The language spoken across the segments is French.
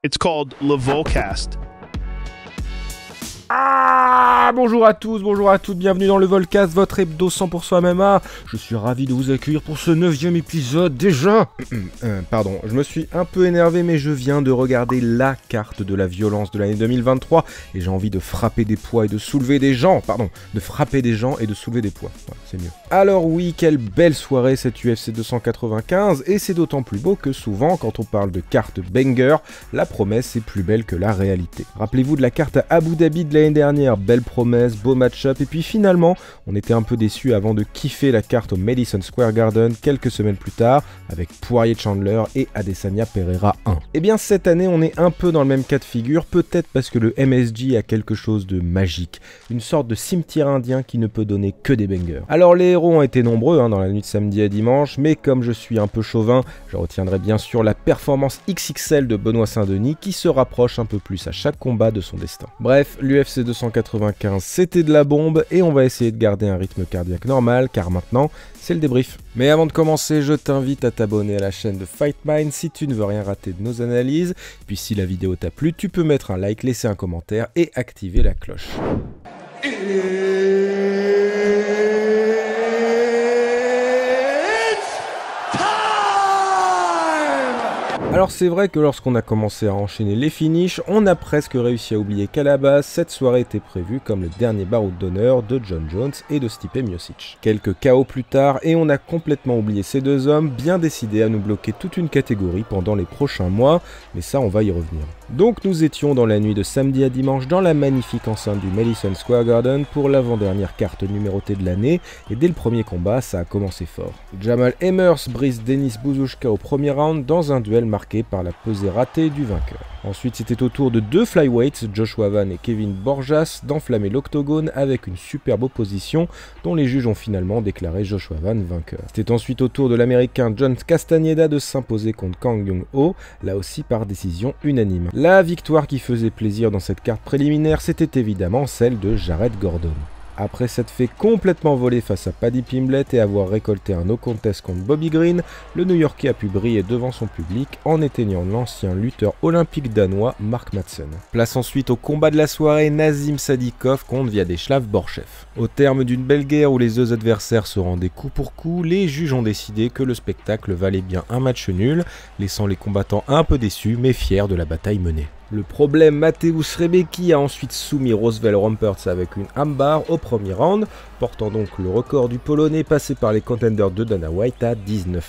It's called Levolcast. Bonjour à tous, bonjour à toutes, bienvenue dans le Volcast, votre hebdo 100% MMA. Je suis ravi de vous accueillir pour ce 9e épisode déjà. Pardon, je me suis un peu énervé mais je viens de regarder la carte de la violence de l'année 2023 et j'ai envie de frapper des poids et de soulever des gens, de frapper des gens et de soulever des poids, voilà, c'est mieux. Alors oui, quelle belle soirée cette UFC 295 et c'est d'autant plus beau que souvent quand on parle de carte banger, la promesse est plus belle que la réalité. Rappelez-vous de la carte à Abu Dhabi de l'année dernière, belle promesse, beau match-up, et puis finalement, on était un peu déçus avant de kiffer la carte au Madison Square Garden quelques semaines plus tard, avec Poirier-Chandler et Adesanya Pereira 1. Et bien cette année, on est un peu dans le même cas de figure, peut-être parce que le MSG a quelque chose de magique, une sorte de cimetière indien qui ne peut donner que des bangers. Alors les héros ont été nombreux dans la nuit de samedi à dimanche, mais comme je suis un peu chauvin, je retiendrai bien sûr la performance XXL de Benoît Saint-Denis qui se rapproche un peu plus à chaque combat de son destin. Bref, l'UFC 295 c'était de la bombe et on va essayer de garder un rythme cardiaque normal car maintenant c'est le débrief. Mais avant de commencer, je t'invite à t'abonner à la chaîne de Fight Mind si tu ne veux rien rater de nos analyses. Puis si la vidéo t'a plu, tu peux mettre un like, laisser un commentaire et activer la cloche. Alors c'est vrai que lorsqu'on a commencé à enchaîner les finishes, on a presque réussi à oublier qu'à la base, cette soirée était prévue comme le dernier baroud d'honneur de Jon Jones et de Stipe Miocic. Quelques KO plus tard, et on a complètement oublié ces deux hommes, bien décidés à nous bloquer toute une catégorie pendant les prochains mois, mais ça on va y revenir. Donc nous étions dans la nuit de samedi à dimanche dans la magnifique enceinte du Madison Square Garden pour l'avant-dernière carte numérotée de l'année, et dès le premier combat, ça a commencé fort. Jamal Emmers brise Denis Buzukja au premier round dans un duel marqué par la pesée ratée du vainqueur. Ensuite, c'était au tour de deux flyweights, Joshua Van et Kevin Borjas, d'enflammer l'octogone avec une superbe opposition dont les juges ont finalement déclaré Joshua Van vainqueur. C'était ensuite au tour de l'américain John Castaneda de s'imposer contre Kang Young-ho, là aussi par décision unanime. La victoire qui faisait plaisir dans cette carte préliminaire, c'était évidemment celle de Jared Gordon. Après s'être fait complètement voler face à Paddy Pimblett et avoir récolté un no contest contre Bobby Green, le New-Yorkais a pu briller devant son public en éteignant l'ancien lutteur olympique danois Mark Madsen. Place ensuite au combat de la soirée Nazim Sadikov contre Vyacheslav Borchev. Au terme d'une belle guerre où les deux adversaires se rendaient coup pour coup, les juges ont décidé que le spectacle valait bien un match nul, laissant les combattants un peu déçus mais fiers de la bataille menée. Le problème, Mateusz Rebecki a ensuite soumis Roosevelt Rumpertz avec une armbar au premier round, portant donc le record du Polonais passé par les contenders de Dana White à 19-1.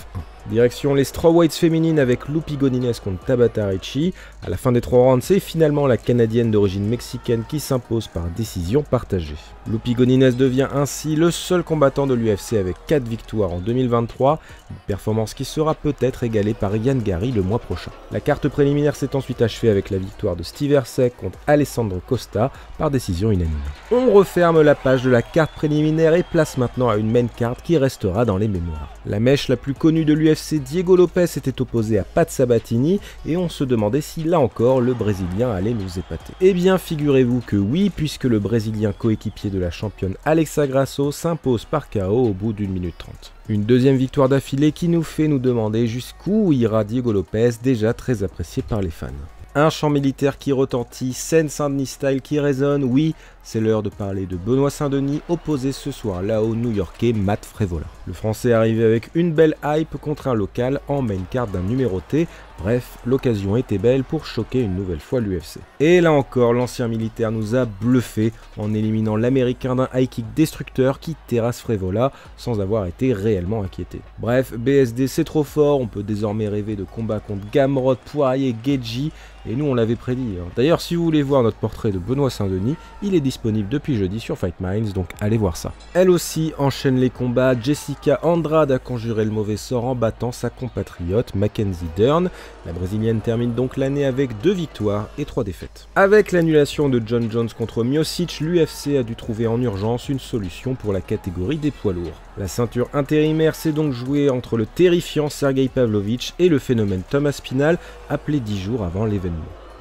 Direction les strawweights féminines avec Lupi Godinez contre Tabata Ricci. À la fin des 3 rounds, c'est finalement la Canadienne d'origine mexicaine qui s'impose par décision partagée. Lupi Godinez devient ainsi le seul combattant de l'UFC avec 4 victoires en 2023, une performance qui sera peut-être égalée par Ian Gary le mois prochain. La carte préliminaire s'est ensuite achevée avec la victoire de Steve Erceg contre Alessandro Costa par décision unanime. On referme la page de la carte préliminaire et place maintenant à une main card qui restera dans les mémoires. La mèche la plus connue de l'UFC, Diego Lopez, était opposé à Pat Sabatini et on se demandait si là encore le Brésilien allait nous épater. Eh bien figurez-vous que oui, puisque le Brésilien coéquipier de la championne Alexa Grasso s'impose par KO au bout d'1 minute 30. Une deuxième victoire d'affilée qui nous fait nous demander jusqu'où ira Diego Lopez, déjà très apprécié par les fans. Un chant militaire qui retentit, scène Saint-Denis style qui résonne, oui, c'est l'heure de parler de Benoît Saint-Denis opposé ce soir-là au New-Yorkais Matt Frevola. Le Français est arrivé avec une belle hype contre un local en main card d'un numéroté, bref, l'occasion était belle pour choquer une nouvelle fois l'UFC. Et là encore, l'ancien militaire nous a bluffé en éliminant l'américain d'un high kick destructeur qui terrasse Frevola sans avoir été réellement inquiété. Bref, BSD c'est trop fort, on peut désormais rêver de combats contre Gamrot, Poirier, Geji, et nous on l'avait prédit. D'ailleurs, si vous voulez voir notre portrait de Benoît Saint-Denis, il est disponible depuis jeudi sur Fight Minds, donc allez voir ça. Elle aussi enchaîne les combats, Jessica Andrade a conjuré le mauvais sort en battant sa compatriote Mackenzie Dern. La brésilienne termine donc l'année avec 2 victoires et 3 défaites. Avec l'annulation de Jon Jones contre Miocic, l'UFC a dû trouver en urgence une solution pour la catégorie des poids lourds. La ceinture intérimaire s'est donc jouée entre le terrifiant Sergey Pavlovich et le phénomène Thomas Spinal, appelé 10 jours avant l'événement.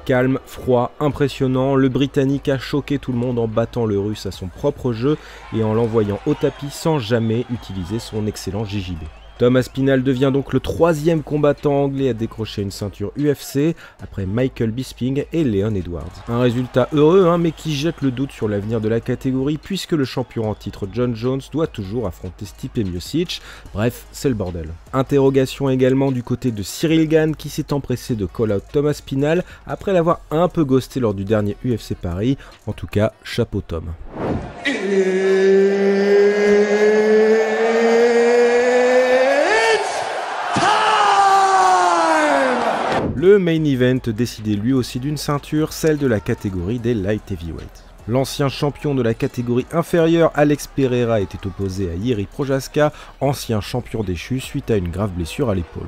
Calme, froid, impressionnant, le Britannique a choqué tout le monde en battant le Russe à son propre jeu et en l'envoyant au tapis sans jamais utiliser son excellent JJB. Tom Aspinall devient donc le 3e combattant anglais à décrocher une ceinture UFC après Michael Bisping et Leon Edwards. Un résultat heureux mais qui jette le doute sur l'avenir de la catégorie puisque le champion en titre Jon Jones doit toujours affronter Stipe Miocic. Bref, c'est le bordel. Interrogation également du côté de Cyril Gane qui s'est empressé de call out Tom Aspinall après l'avoir un peu ghosté lors du dernier UFC Paris. En tout cas, chapeau Tom. Le main event décidait lui aussi d'une ceinture, celle de la catégorie des light heavyweight. L'ancien champion de la catégorie inférieure, Alex Pereira, était opposé à Jiří Procházka, ancien champion déchu suite à une grave blessure à l'épaule.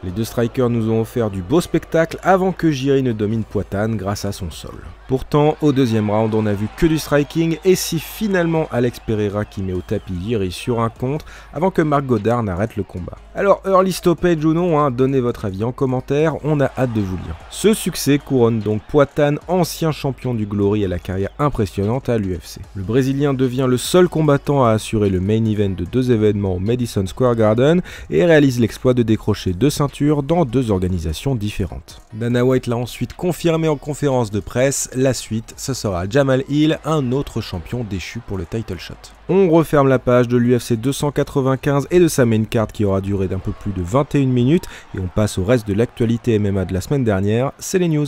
Les deux strikers nous ont offert du beau spectacle avant que Jiří ne domine Poitane grâce à son sol. Pourtant, au deuxième round, on n'a vu que du striking et c'est finalement Alex Pereira qui met au tapis Jiří sur un contre avant que Marc Goddard n'arrête le combat. Alors, early stoppage ou non, donnez votre avis en commentaire, on a hâte de vous lire. Ce succès couronne donc Poitane, ancien champion du Glory à la carrière impressionnante à l'UFC. Le Brésilien devient le seul combattant à assurer le main event de 2 événements au Madison Square Garden et réalise l'exploit de décrocher 2 ceintures dans 2 organisations différentes. Dana White l'a ensuite confirmé en conférence de presse. La suite, ce sera Jamal Hill, un autre champion déchu pour le title shot. On referme la page de l'UFC 295 et de sa main card qui aura duré d'un peu plus de 21 minutes et on passe au reste de l'actualité MMA de la semaine dernière, c'est les news.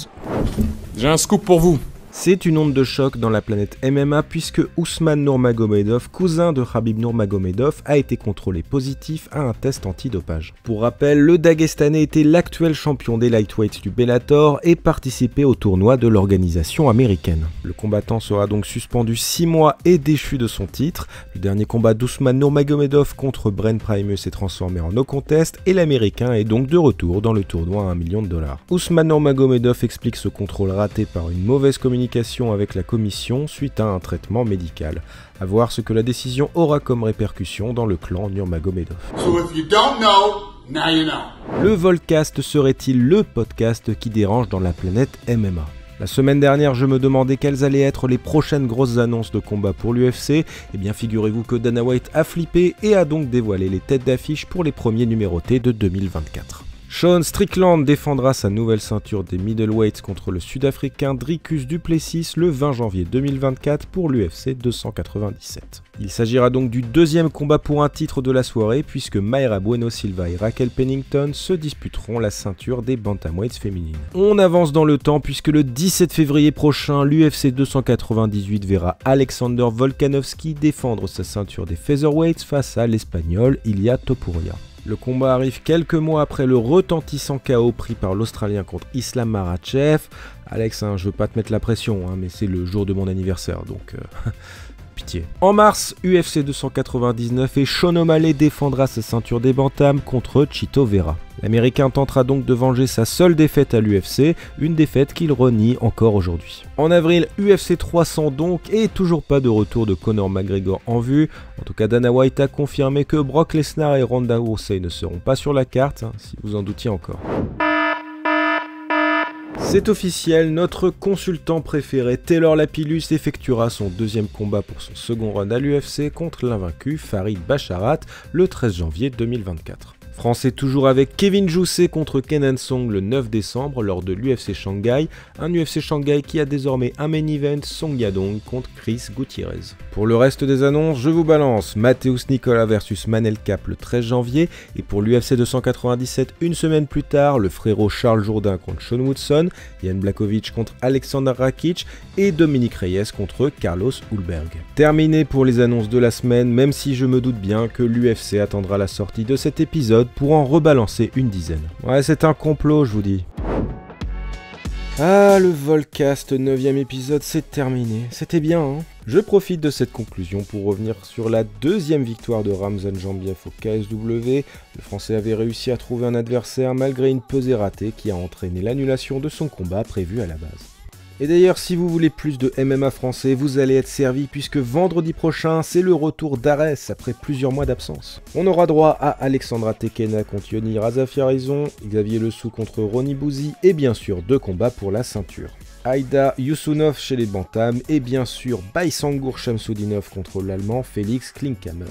J'ai un scoop pour vous. C'est une onde de choc dans la planète MMA puisque Ousmane Nurmagomedov, cousin de Khabib Nurmagomedov, a été contrôlé positif à un test antidopage. Pour rappel, le Dagestanais était l'actuel champion des lightweights du Bellator et participait au tournoi de l'organisation américaine. Le combattant sera donc suspendu 6 mois et déchu de son titre. Le dernier combat d'Ousmane Nurmagomedov contre Brent Primus s'est transformé en no contest et l'américain est donc de retour dans le tournoi à $1 million. Ousmane Nurmagomedov explique ce contrôle raté par une mauvaise communication avec la commission suite à un traitement médical. À voir ce que la décision aura comme répercussion dans le clan Nurmagomedov. Le Volcast serait-il le podcast qui dérange dans la planète MMA ? La semaine dernière, je me demandais quelles allaient être les prochaines grosses annonces de combat pour l'UFC. Et bien figurez-vous que Dana White a flippé et a donc dévoilé les têtes d'affiche pour les premiers numérotés de 2024. Sean Strickland défendra sa nouvelle ceinture des middleweights contre le Sud-Africain Dricus du Plessis le 20 janvier 2024 pour l'UFC 297. Il s'agira donc du 2e combat pour un titre de la soirée puisque Mayra Bueno Silva et Raquel Pennington se disputeront la ceinture des bantamweights féminines. On avance dans le temps puisque le 17 février prochain, l'UFC 298 verra Alexander Volkanovski défendre sa ceinture des featherweights face à l'Espagnol Ilia Topuria. Le combat arrive quelques mois après le retentissant KO pris par l'Australien contre Islam Makhachev. Alex, je veux pas te mettre la pression, mais c'est le jour de mon anniversaire, donc pitié. En mars, UFC 299 et Sean O'Malley défendra sa ceinture des bantams contre Chito Vera. L'Américain tentera donc de venger sa seule défaite à l'UFC, une défaite qu'il renie encore aujourd'hui. En avril, UFC 300 donc, et toujours pas de retour de Conor McGregor en vue. En tout cas, Dana White a confirmé que Brock Lesnar et Ronda Rousey ne seront pas sur la carte, si vous en doutiez encore. C'est officiel, notre consultant préféré Taylor Lapillus effectuera son 2e combat pour son second run à l'UFC contre l'invaincu Farid Basharat le 13 janvier 2024. Français toujours avec Kevin Jousset contre Kenan Song le 9 décembre lors de l'UFC Shanghai, un UFC Shanghai qui a désormais un main event Song Yadong contre Chris Gutiérrez. Pour le reste des annonces, je vous balance Mateusz Nicola versus Manel Kape le 13 janvier et pour l'UFC 297 une semaine plus tard, le frérot Charles Jourdain contre Sean Woodson, Jan Blachowicz contre Alexander Rakic et Dominique Reyes contre Carlos Ulberg. Terminé pour les annonces de la semaine, même si je me doute bien que l'UFC attendra la sortie de cet épisode pour en rebalancer une dizaine. Ouais, c'est un complot, je vous dis. Ah, le Volcast 9e épisode, c'est terminé. C'était bien, Je profite de cette conclusion pour revenir sur la 2e victoire de Ramzan Jambiev au KSW. Le Français avait réussi à trouver un adversaire malgré une pesée ratée qui a entraîné l'annulation de son combat prévu à la base. Et d'ailleurs, si vous voulez plus de MMA français, vous allez être servi puisque vendredi prochain, c'est le retour d'Arès après plusieurs mois d'absence. On aura droit à Alexandra Tekena contre Yoni Razafiarizon, Xavier Lesou contre Ronnie Bouzy et bien sûr 2 combats pour la ceinture. Aïda Yousounov chez les bantams et bien sûr Baysangour Shamsudinov contre l'Allemand Félix Klinkhammer.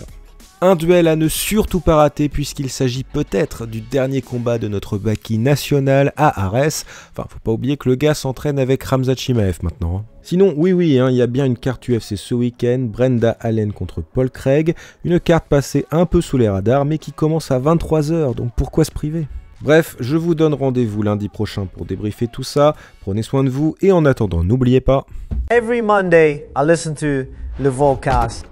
Un duel à ne surtout pas rater puisqu'il s'agit peut-être du dernier combat de notre Baki national à Arès. Enfin, faut pas oublier que le gars s'entraîne avec Khamzat Chimaev maintenant. Sinon, oui, il y a bien une carte UFC ce week-end, Brenda Allen contre Paul Craig. Une carte passée un peu sous les radars mais qui commence à 23 h, donc pourquoi se priver ? Bref, je vous donne rendez-vous lundi prochain pour débriefer tout ça. Prenez soin de vous et en attendant, n'oubliez pas... Every Monday, I listen to Le Volcast.